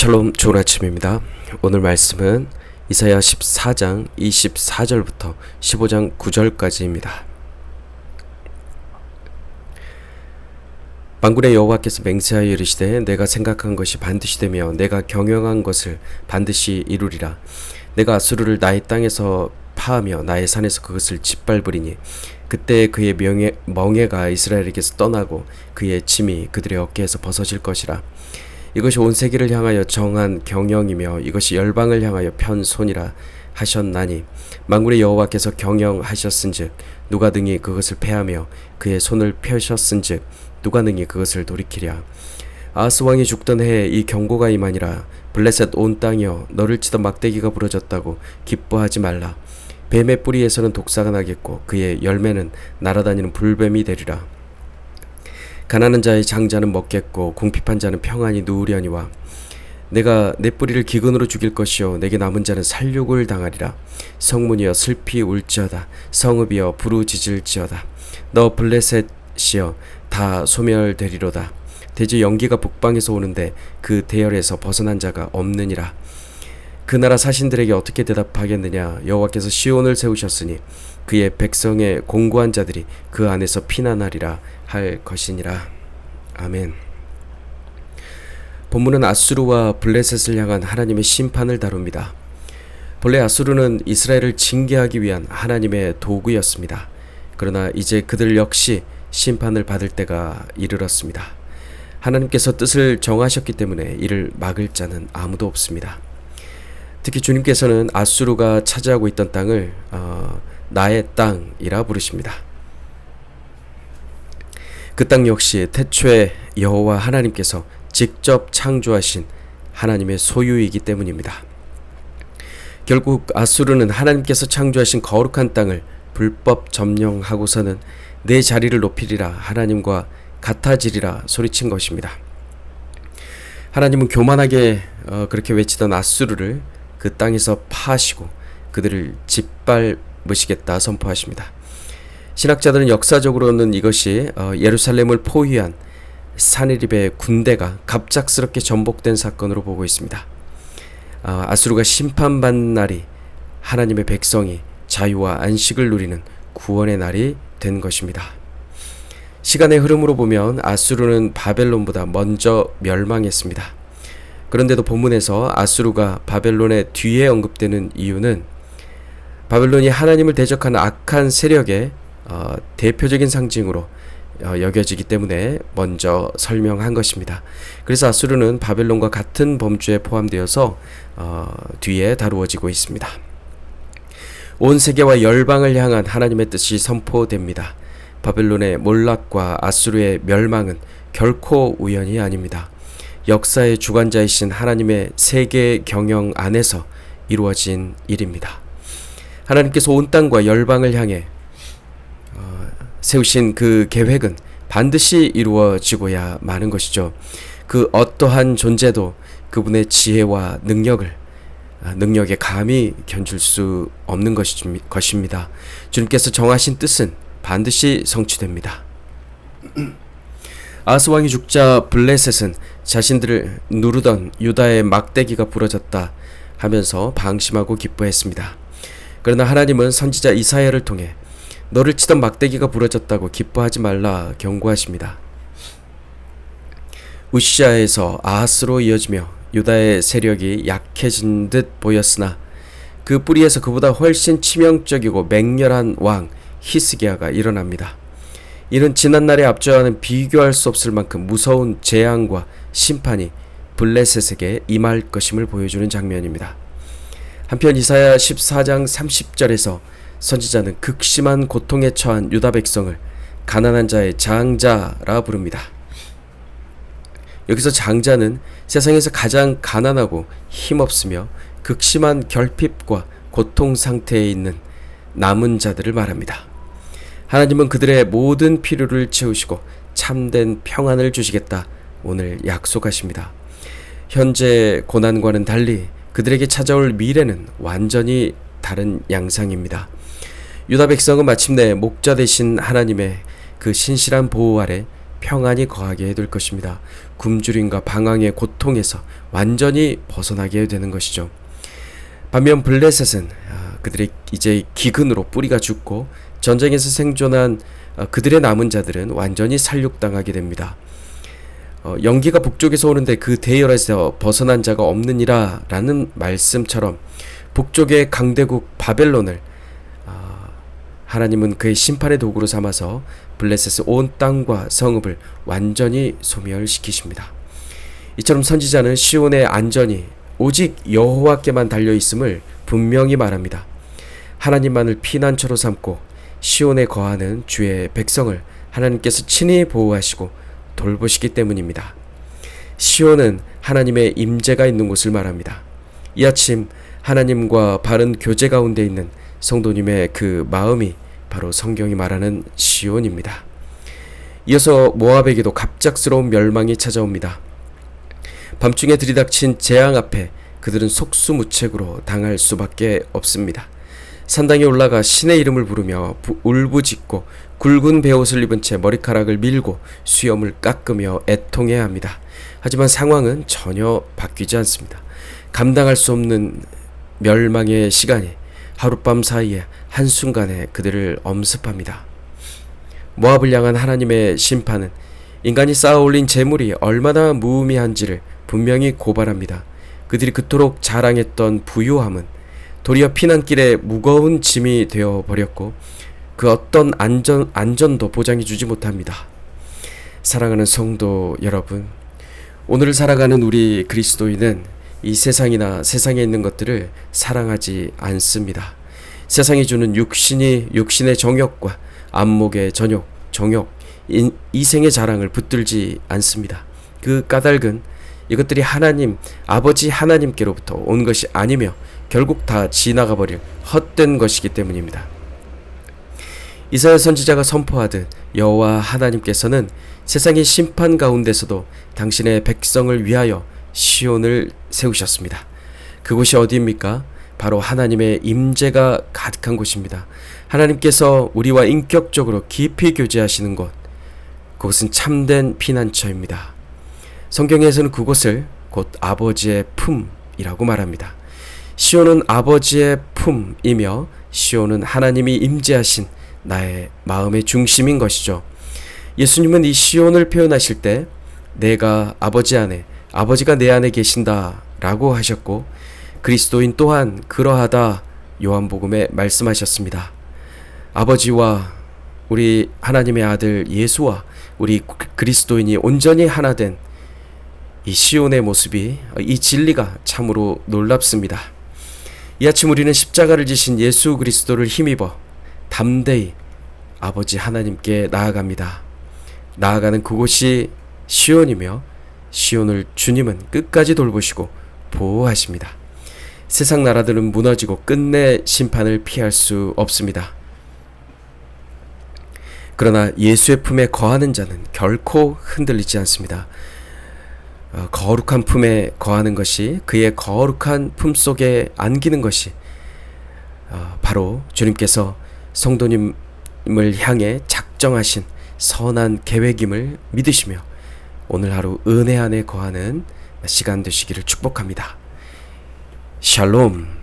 샬롬, 좋은 아침입니다. 오늘 말씀은 이사야 14장 24절부터 15장 9절까지입니다. 만군의 여호와께서 맹세하여 이르시되 내가 생각한 것이 반드시 되며 내가 경영한 것을 반드시 이루리라. 내가 아수르를 나의 땅에서 파하며 나의 산에서 그것을 짓밟으리니 그때 그의 멍에가 이스라엘에게서 떠나고 그의 짐이 그들의 어깨에서 벗어질 것이라. 이것이 온 세계를 향하여 정한 경영이며 이것이 열방을 향하여 편 손이라 하셨나니 만군의 여호와께서 경영하셨은즉 누가 능히 그것을 패하며 그의 손을 펴셨은즉 누가 능히 그것을 돌이키랴. 아하스 왕이 죽던 해에 이 경고가 임하니라. 블레셋 온 땅이여 너를 치던 막대기가 부러졌다고 기뻐하지 말라. 뱀의 뿌리에서는 독사가 나겠고 그의 열매는 날아다니는 불뱀이 되리라. 가난한 자의 장자는 먹겠고 궁핍한 자는 평안히 누우려니와 내가 내 뿌리를 기근으로 죽일 것이요 내게 남은 자는 살육을 당하리라. 성문이여 슬피 울지어다. 성읍이여 부르짖을지어다. 너 블레셋이여 다 소멸되리로다. 대지 연기가 북방에서 오는데 그 대열에서 벗어난 자가 없느니라. 그 나라 사신들에게 어떻게 대답하겠느냐. 여호와께서 시온을 세우셨으니 그의 백성의 공고한 자들이 그 안에서 피난하리라 할 것이니라. 아멘. 본문은 아수르와 블레셋을 향한 하나님의 심판을 다룹니다. 본래 아수르는 이스라엘을 징계하기 위한 하나님의 도구였습니다. 그러나 이제 그들 역시 심판을 받을 때가 이르렀습니다. 하나님께서 뜻을 정하셨기 때문에 이를 막을 자는 아무도 없습니다. 특히 주님께서는 아수르가 차지하고 있던 땅을 나의 땅이라 부르십니다. 그 땅 역시 태초에 여호와 하나님께서 직접 창조하신 하나님의 소유이기 때문입니다. 결국 아수르는 하나님께서 창조하신 거룩한 땅을 불법 점령하고서는 내 자리를 높이리라 하나님과 같아지리라 소리친 것입니다. 하나님은 교만하게 그렇게 외치던 아수르를 그 땅에서 파하시고 그들을 짓밟으시겠다 선포하십니다. 신학자들은 역사적으로는 이것이 예루살렘을 포위한 사네립의 군대가 갑작스럽게 전복된 사건으로 보고 있습니다. 아수르가 심판받는 날이 하나님의 백성이 자유와 안식을 누리는 구원의 날이 된 것입니다. 시간의 흐름으로 보면 아수르는 바벨론보다 먼저 멸망했습니다. 그런데도 본문에서 아수르가 바벨론의 뒤에 언급되는 이유는 바벨론이 하나님을 대적하는 악한 세력의 대표적인 상징으로 여겨지기 때문에 먼저 설명한 것입니다. 그래서 아수르는 바벨론과 같은 범주에 포함되어서 뒤에 다루어지고 있습니다. 온 세계와 열방을 향한 하나님의 뜻이 선포됩니다. 바벨론의 몰락과 아수르의 멸망은 결코 우연이 아닙니다. 역사의 주관자이신 하나님의 세계 경영 안에서 이루어진 일입니다. 하나님께서 온 땅과 열방을 향해 세우신 그 계획은 반드시 이루어지고야 마는 것이죠. 그 어떠한 존재도 그분의 지혜와 능력에 감히 견줄 수 없는 것입니다. 주님께서 정하신 뜻은 반드시 성취됩니다. 아하스 왕이 죽자 블레셋은 자신들을 누르던 유다의 막대기가 부러졌다 하면서 방심하고 기뻐했습니다. 그러나 하나님은 선지자 이사야를 통해 너를 치던 막대기가 부러졌다고 기뻐하지 말라 경고하십니다. 우시아에서 아하스로 이어지며 유다의 세력이 약해진 듯 보였으나 그 뿌리에서 그보다 훨씬 치명적이고 맹렬한 왕 히스기야가 일어납니다. 이는 지난날에 앞서가는 비교할 수 없을 만큼 무서운 재앙과 심판이 블레셋에게 임할 것임을 보여주는 장면입니다. 한편 이사야 14장 30절에서 선지자는 극심한 고통에 처한 유다 백성을 가난한 자의 장자라 부릅니다. 여기서 장자는 세상에서 가장 가난하고 힘없으며 극심한 결핍과 고통 상태에 있는 남은 자들을 말합니다. 하나님은 그들의 모든 필요를 채우시고 참된 평안을 주시겠다 오늘 약속하십니다. 현재 고난과는 달리 그들에게 찾아올 미래는 완전히 다른 양상입니다. 유다 백성은 마침내 목자 되신 하나님의 그 신실한 보호 아래 평안이 거하게 될 것입니다. 굶주림과 방황의 고통에서 완전히 벗어나게 되는 것이죠. 반면 블레셋은 그들의 이제 기근으로 뿌리가 죽고 전쟁에서 생존한 그들의 남은 자들은 완전히 살육당하게 됩니다. 연기가 북쪽에서 오는데 그 대열에서 벗어난 자가 없느니라 라는 말씀처럼 북쪽의 강대국 바벨론을 하나님은 그의 심판의 도구로 삼아서 블레셋의 온 땅과 성읍을 완전히 소멸시키십니다. 이처럼 선지자는 시온의 안전이 오직 여호와께만 달려있음을 분명히 말합니다. 하나님만을 피난처로 삼고 시온에 거하는 주의 백성을 하나님께서 친히 보호하시고 돌보시기 때문입니다. 시온은 하나님의 임재가 있는 곳을 말합니다. 이 아침 하나님과 바른 교제 가운데 있는 성도님의 그 마음이 바로 성경이 말하는 시온입니다. 이어서 모압에게도 갑작스러운 멸망이 찾아옵니다. 밤중에 들이닥친 재앙 앞에 그들은 속수무책으로 당할 수밖에 없습니다. 산당에 올라가 신의 이름을 부르며 울부짖고 굵은 베옷을 입은 채 머리카락을 밀고 수염을 깎으며 애통해야 합니다. 하지만 상황은 전혀 바뀌지 않습니다. 감당할 수 없는 멸망의 시간이 하룻밤 사이에 한순간에 그들을 엄습합니다. 모압을 향한 하나님의 심판은 인간이 쌓아올린 재물이 얼마나 무의미한지를 분명히 고발합니다. 그들이 그토록 자랑했던 부유함은 도리어 피난길에 무거운 짐이 되어버렸고 그 어떤 안전도 보장해주지 못합니다. 사랑하는 성도 여러분, 오늘을 살아가는 우리 그리스도인은 이 세상이나 세상에 있는 것들을 사랑하지 않습니다. 세상이 주는 육신의 정욕과 안목의 정욕, 이생의 자랑을 붙들지 않습니다. 그 까닭은 이것들이 아버지 하나님께로부터 온 것이 아니며 결국 다 지나가 버릴 헛된 것이기 때문입니다. 이사야 선지자가 선포하듯 여호와 하나님께서는 세상의 심판 가운데서도 당신의 백성을 위하여 시온을 세우셨습니다. 그곳이 어디입니까? 바로 하나님의 임재가 가득한 곳입니다. 하나님께서 우리와 인격적으로 깊이 교제하시는 곳, 그곳은 참된 피난처입니다. 성경에서는 그곳을 곧 아버지의 품이라고 말합니다. 시온은 아버지의 품이며 시온은 하나님이 임재하신 나의 마음의 중심인 것이죠. 예수님은 이 시온을 표현하실 때 내가 아버지 안에, 아버지가 내 안에 계신다 라고 하셨고, 그리스도인 또한 그러하다 요한복음에 말씀하셨습니다. 아버지와 우리 하나님의 아들 예수와 우리 그리스도인이 온전히 하나 된 이 시온의 모습이, 이 진리가 참으로 놀랍습니다. 이 아침 우리는 십자가를 지신 예수 그리스도를 힘입어 담대히 아버지 하나님께 나아갑니다. 나아가는 그곳이 시온이며 시온을 주님은 끝까지 돌보시고 보호하십니다. 세상 나라들은 무너지고 끝내 심판을 피할 수 없습니다. 그러나 예수의 품에 거하는 자는 결코 흔들리지 않습니다. 거룩한 품에 거하는 것이, 그의 거룩한 품 속에 안기는 것이 바로 주님께서 성도님을 향해 작정하신 선한 계획임을 믿으시며 오늘 하루 은혜 안에 거하는 시간 되시기를 축복합니다. 샬롬.